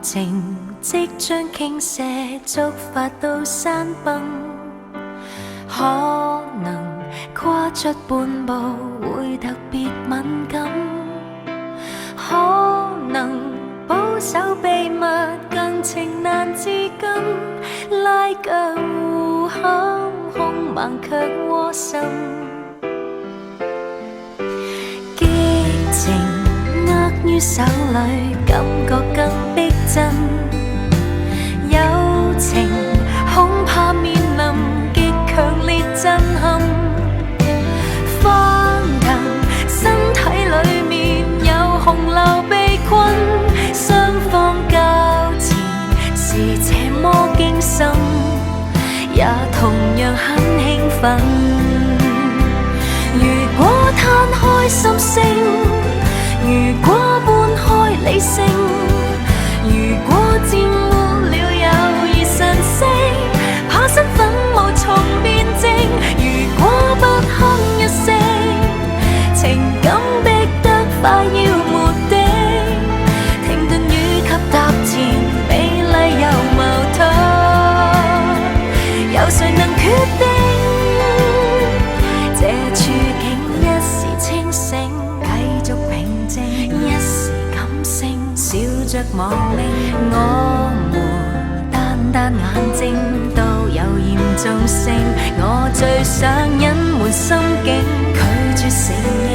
情即將傾瀉，觸發到山崩，可能跨出半步會特別敏感，可能保守秘密更情難自禁，拉腳互坎，兇猛卻窩心，激情握於手裏，感覺更逼真，友情恐怕面臨極強烈震撼，翻騰身體裏面有洪流被困，雙方交纏是這麼驚心，也同樣很興奮。如果攤開心聲，如果搬開理性，如果沾污了友誼神聖，怕身份無從辯證，如果不哼一聲，情感逼得快要沒頂，停頓與及答前，美麗又矛盾，有誰能決定？這處境一時清醒，繼續平靜，一時感性，笑着亡命，我們單單眼睛都有嚴重性，我最想隱瞞心境，拒絕承認。